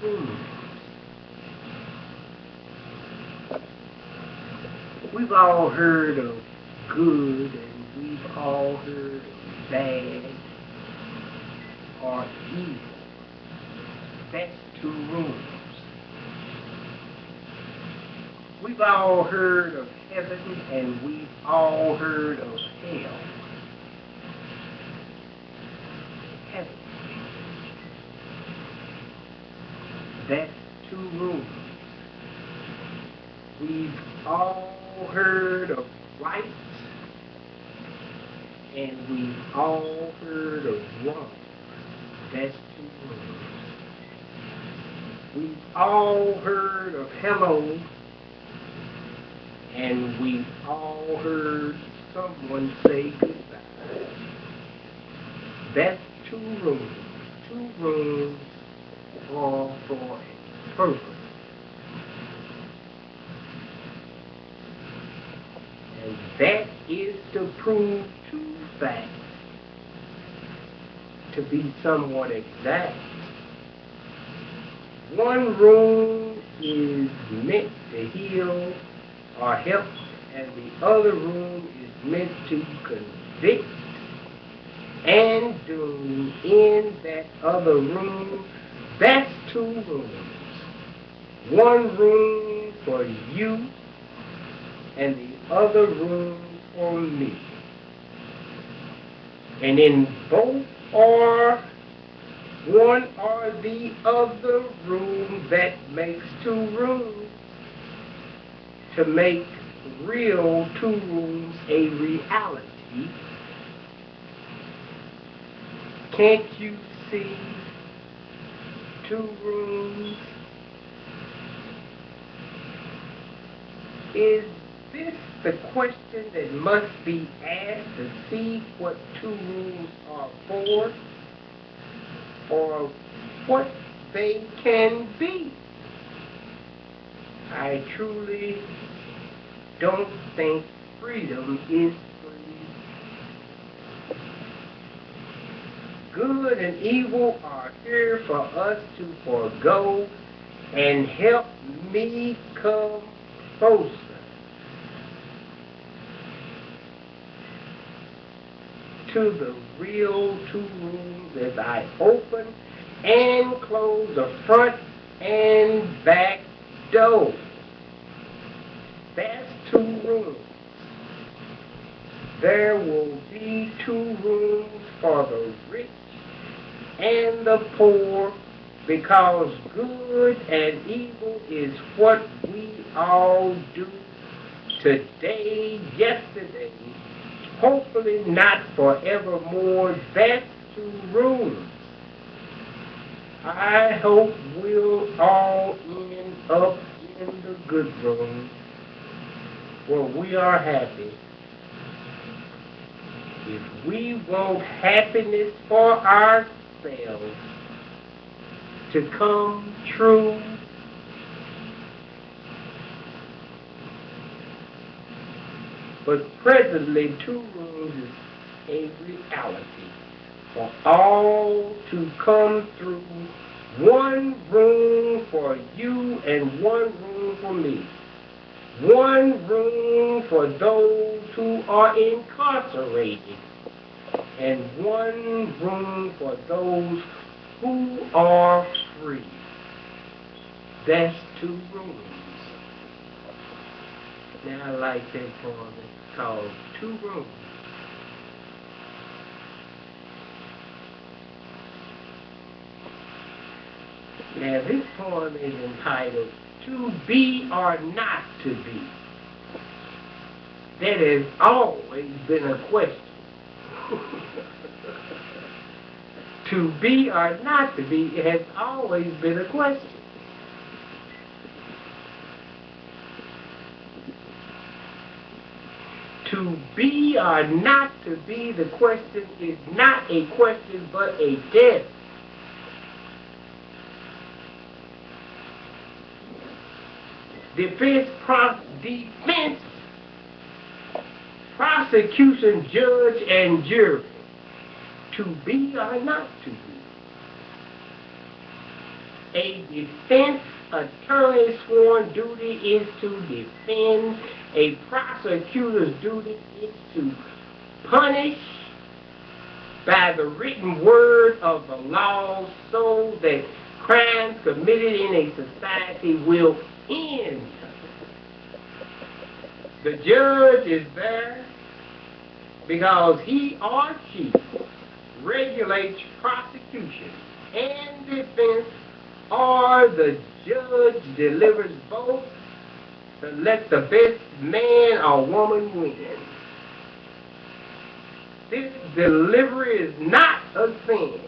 rooms. We've all heard of good and we've all heard of bad or evil. That's two rooms. We've all heard of heaven and we've all heard of hell. Heaven. That's two rooms. We've all heard of right and we've all heard of wrong. That's two rooms. We've all heard of hello and we've all heard someone say goodbye. That's two rooms. Two rooms all for a purpose. And that is to prove two facts to be somewhat exact. One room is meant to heal or help, and the other room is meant to convict and doom. In that other room, that's two rooms. One room for you and the other room for me. And in both or one or the other room, that makes two rooms. To make real two rooms a reality. Can't you see two rooms? Is this the question that must be asked to see what two rooms are for, or what they can be? I truly don't think freedom is free. Good and evil are here for us to forego and help me come closer to the real two rooms as I open and close the front and back door. That's two rooms. There will be two rooms for the rich and the poor, because good and evil is what we all do today, yesterday, hopefully not forevermore. That's two rooms. I hope we'll all end up in the good room where we are happy. If we want happiness for ourselves to come true, but presently two rooms is a reality for all to come through. One room for you and one room for me. One room for those who are incarcerated, and one room for those who are free. That's two rooms. Now I like that poem. It's called Two Rooms. Now this poem is entitled To Be or Not to Be. That has always been a question. To be or not to be, it has always been a question. To be or not to be, the question is not a question but a test. Defense, prosecution, judge, and jury. To be or not to be. A defense attorney's sworn duty is to defend. A prosecutor's duty is to punish by the written word of the law so that crimes committed in a society will end. The judge is there because he or she regulates prosecution and defense, or the judge delivers both to let the best man or woman win. This delivery is not a sin.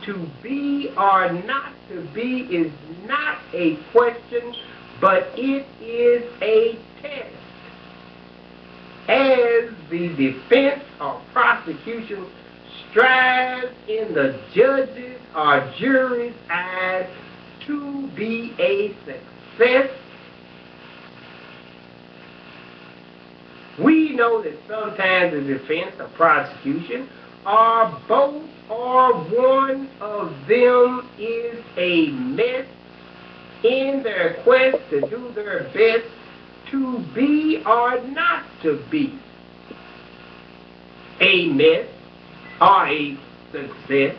To be or not to be is not a question, but it is a test. As the defense or prosecution strives in the judge's or jury's eyes to be a success, we know that sometimes the defense or prosecution are both or one of them is a mess in their quest to do their best to be or not to be a mess or a success.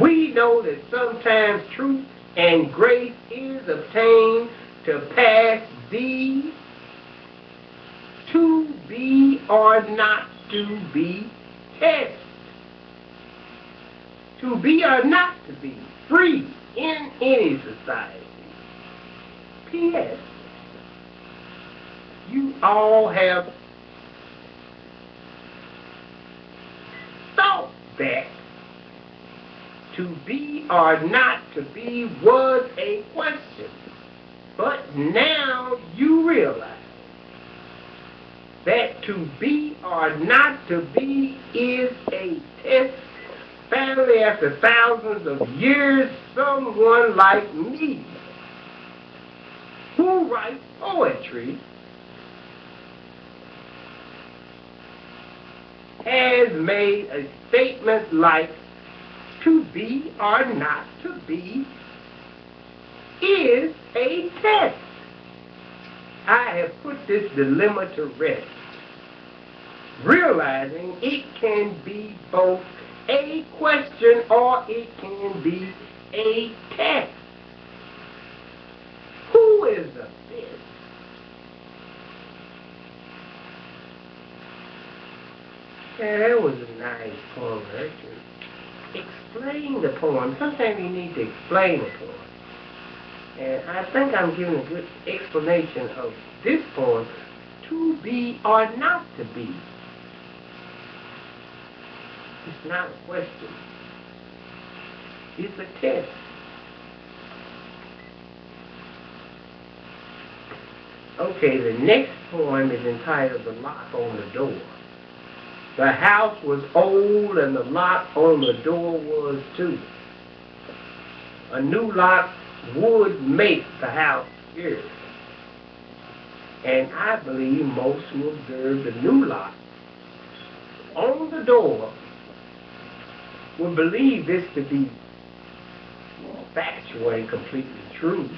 We know that sometimes truth and grace is obtained to pass the to be or not to be test. To be or not to be free in any society. P.S. You all have thought that to be or not to be was a question. But now you realize that to be or not to be is a test. Finally, after thousands of years, someone like me, who writes poetry, has made a statement like, to be or not to be is a test. I have put this dilemma to rest, realizing it can be both a question or it can be a test. Who is the best? Yeah, that was a nice poem, actually. Explain the poem. Sometimes you need to explain the poem. And I think I'm giving a good explanation of this poem, to be or not to be. It's not a question. It's a test. Okay, the next poem is entitled The Lock on the Door. The house was old and the lock on the door was too. A new lock would make the house secure. And I believe most will observe the new lock on the door will believe this to be factual and completely true.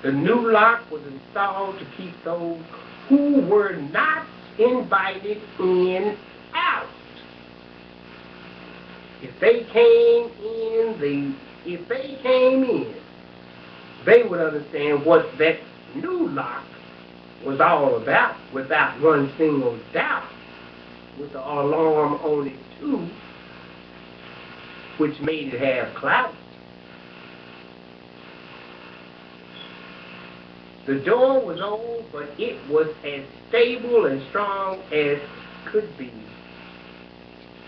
The new lock was installed to keep those who were not invited in out. If they came in, they would understand what that new lock was all about without one single doubt, with the alarm on it too, which made it have clout. The door was old, but it was as stable and strong as could be.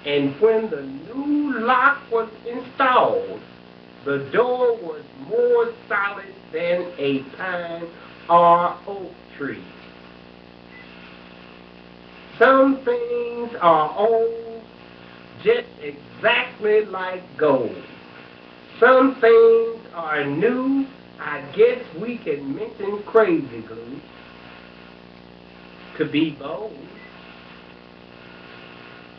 And when the new lock was installed, the door was more solid than a pine or oak tree. Some things are old just exactly like gold. Some things are new. I guess we can mention crazy glue to be bold.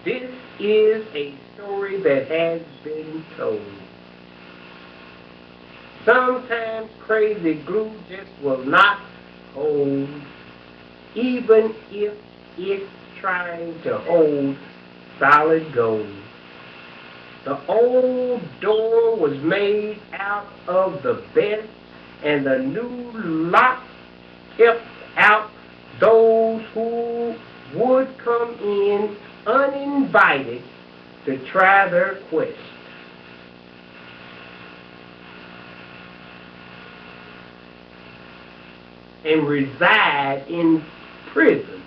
This is a story that has been told. Sometimes crazy glue just will not hold, even if it's trying to hold solid gold. The old door was made out of the best, and the new lock kept out those who would come in uninvited to try their quest. And reside in prison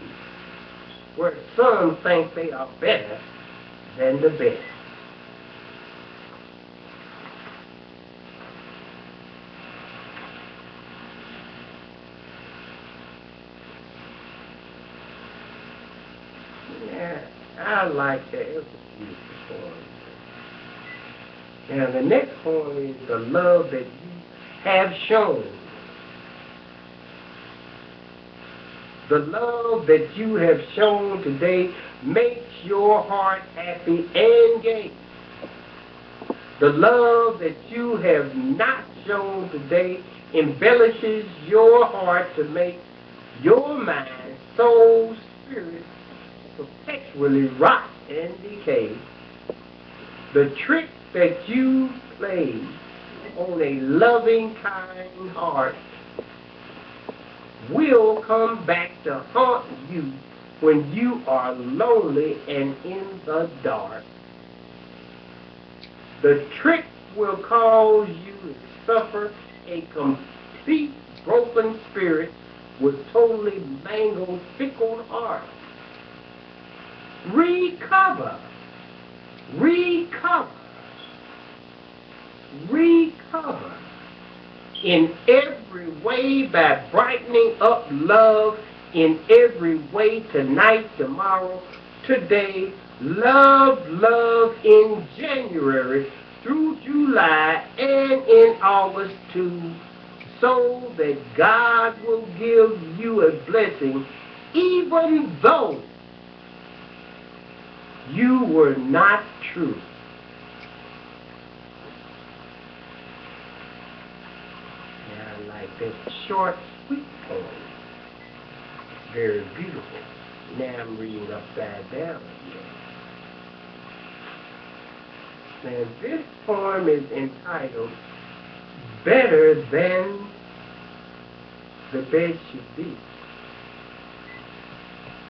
where some think they are better than the best. Yeah, I like that. It was a beautiful poem. Now the next poem is the love that you have shown. The love that you have shown today makes your heart happy and gay. The love that you have not shown today embellishes your heart to make your mind, soul, spirit perpetually rot and decay. The trick that you play on a loving, kind heart will come back to haunt you when you are lonely and in the dark. The trick will cause you to suffer a complete broken spirit with totally mangled, fickle heart. Recover, recover, recover in every way by brightening up love in every way tonight, tomorrow, today. Love, love in January through July and in August too, so that God will give you a blessing even though you were not true. Yeah, I like that short, sweet poem. Very beautiful. Now I'm reading upside down again. Now this poem is entitled Better Than the Best Should Be.